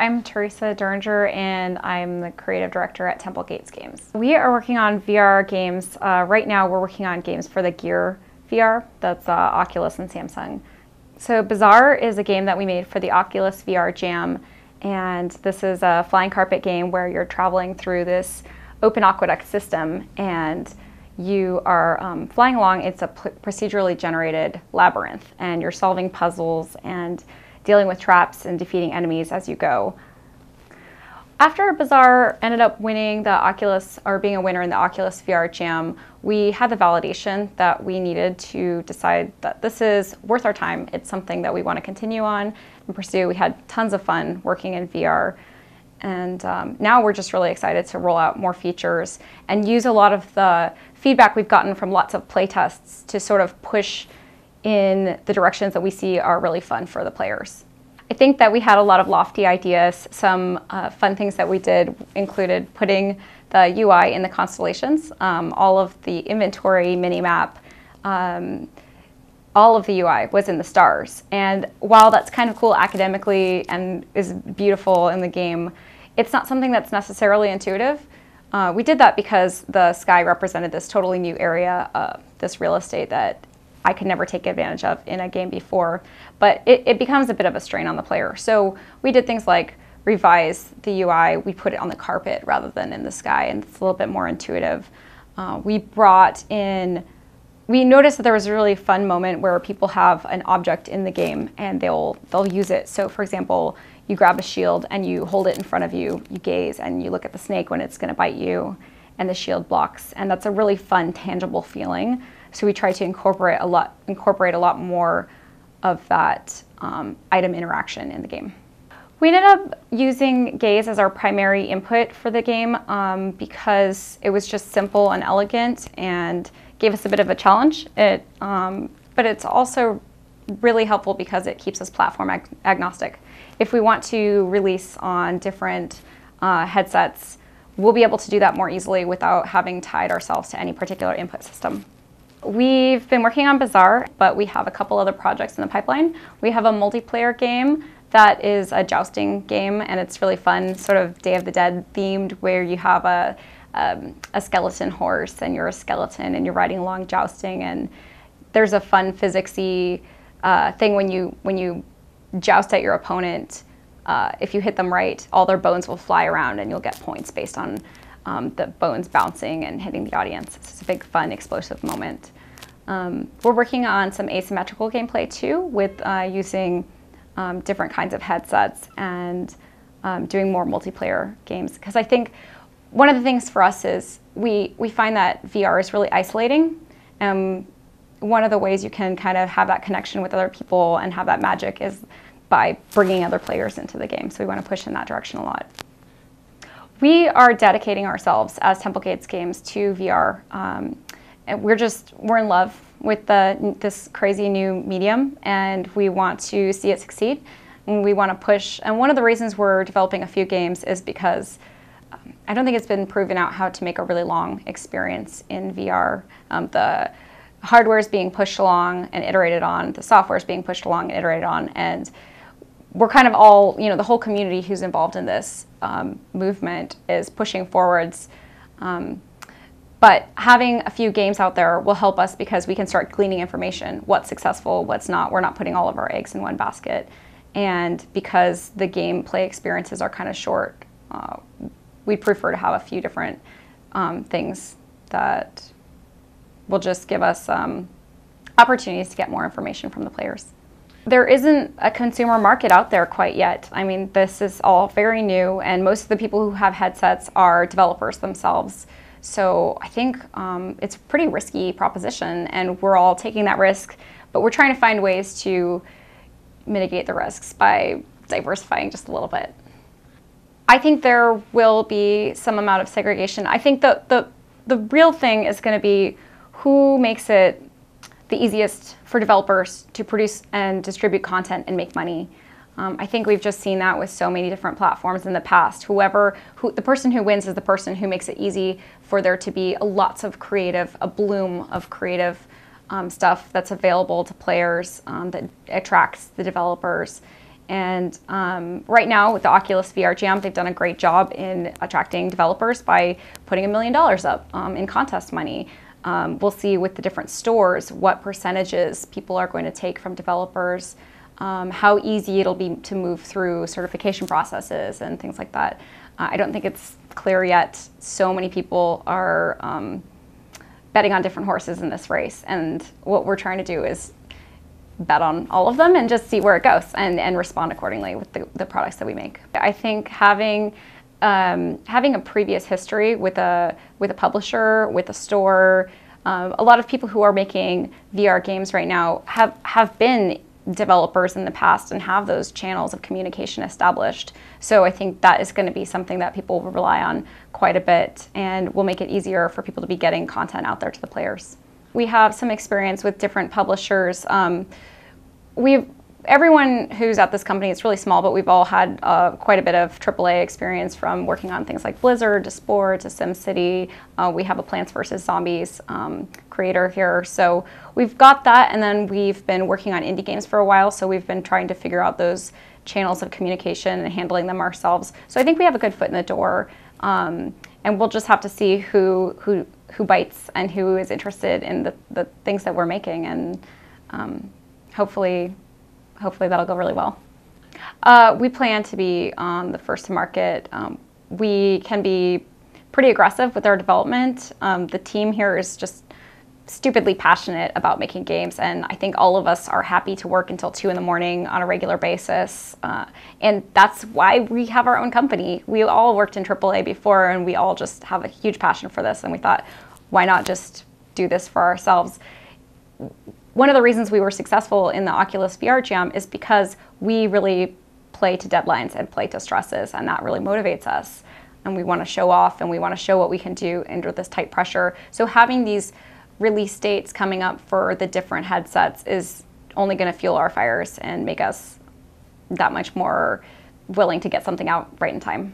I'm Theresa and I'm the creative director at Temple Gates Games. We are working on VR games. Right now we're working on games for the Gear VR, that's Oculus and Samsung. So Bazaar is a game that we made for the Oculus VR Jam, and this is a flying carpet game where you're traveling through this open aqueduct system and you are flying along. It's a procedurally generated labyrinth and you're solving puzzles and dealing with traps and defeating enemies as you go. After Bazaar ended up winning the Oculus, or being a winner in the Oculus VR Jam, we had the validation that we needed to decide that this is worth our time. It's something that we want to continue on and pursue. We had tons of fun working in VR. And now we're just really excited to roll out more features and use a lot of the feedback we've gotten from lots of playtests to sort of push in the directions that we see are really fun for the players. I think that we had a lot of lofty ideas. Some fun things that we did included putting the UI in the constellations, all of the inventory, minimap, all of the UI was in the stars. And while that's kind of cool academically and is beautiful in the game, it's not something that's necessarily intuitive. We did that because the sky represented this totally new area, this real estate that I could never take advantage of in a game before, but it becomes a bit of a strain on the player. So we did things like revise the UI, we put it on the carpet rather than in the sky, and it's a little bit more intuitive. We noticed that there was a really fun moment where people have an object in the game and they'll use it. So for example, you grab a shield and you hold it in front of you, you gaze and you look at the snake when it's gonna bite you, and the shield blocks, and that's a really fun, tangible feeling. So we try to incorporate a lot more of that item interaction in the game. We ended up using gaze as our primary input for the game because it was just simple and elegant and gave us a bit of a challenge. But it's also really helpful because it keeps us platform agnostic. If we want to release on different headsets, we'll be able to do that more easily without having tied ourselves to any particular input system. We've been working on Bazaar, but we have a couple other projects in the pipeline. We have a multiplayer game that is a jousting game, and it's really fun, sort of Day of the Dead themed, where you have a skeleton horse and you're a skeleton and you're riding along jousting, and there's a fun physicsy thing when you joust at your opponent. If you hit them right, all their bones will fly around and you'll get points based on the bones bouncing and hitting the audience. It's just a big, fun, explosive moment. We're working on some asymmetrical gameplay too, with using different kinds of headsets and doing more multiplayer games. Because I think one of the things for us is we find that VR is really isolating. One of the ways you can kind of have that connection with other people and have that magic is by bringing other players into the game. So we want to push in that direction a lot. We are dedicating ourselves as Temple Gates Games to VR. And we're in love with this crazy new medium, and we want to see it succeed. And we want to push. And one of the reasons we're developing a few games is because I don't think it's been proven out how to make a really long experience in VR. The hardware is being pushed along and iterated on. The software is being pushed along and iterated on. And we're kind of all, the whole community who's involved in this movement is pushing forwards. But having a few games out there will help us because we can start gleaning information, what's successful, what's not. We're not putting all of our eggs in one basket. And because the gameplay experiences are kind of short, we prefer to have a few different things that will just give us opportunities to get more information from the players. There isn't a consumer market out there quite yet. I mean, this is all very new, and most of the people who have headsets are developers themselves. So I think it's a pretty risky proposition, and we're all taking that risk, but we're trying to find ways to mitigate the risks by diversifying just a little bit. I think there will be some amount of segregation. I think the real thing is going to be who makes it the easiest for developers to produce and distribute content and make money. I think we've just seen that with so many different platforms in the past. The person who wins is the person who makes it easy for there to be a bloom of creative stuff that's available to players that attracts the developers. And right now with the Oculus VR Jam, they've done a great job in attracting developers by putting $1 million up in contest money. We'll see with the different stores what percentages people are going to take from developers, how easy it'll be to move through certification processes and things like that. I don't think it's clear yet. So many people are betting on different horses in this race, and what we're trying to do is bet on all of them and just see where it goes and respond accordingly with the products that we make. I think having a previous history with a publisher, with a store, a lot of people who are making VR games right now have been developers in the past and have those channels of communication established. So I think that is going to be something that people will rely on quite a bit, and will make it easier for people to be getting content out there to the players. We have some experience with different publishers. Everyone who's at this company, it's really small, but we've all had quite a bit of AAA experience, from working on things like Blizzard to Spore to SimCity. We have a Plants vs. Zombies creator here. So we've got that, and then we've been working on indie games for a while, so we've been trying to figure out those channels of communication and handling them ourselves. So I think we have a good foot in the door, and we'll just have to see who bites and who is interested in the things that we're making, and hopefully that'll go really well. We plan to be on the first to market. We can be pretty aggressive with our development. The team here is just stupidly passionate about making games, and I think all of us are happy to work until 2 in the morning on a regular basis. And that's why we have our own company. We all worked in AAA before, and we all just have a huge passion for this, and we thought, why not just do this for ourselves? One of the reasons we were successful in the Oculus VR Jam is because we really play to deadlines and play to stresses, and that really motivates us. And we want to show off, and we want to show what we can do under this tight pressure. So having these release dates coming up for the different headsets is only going to fuel our fires and make us that much more willing to get something out right in time.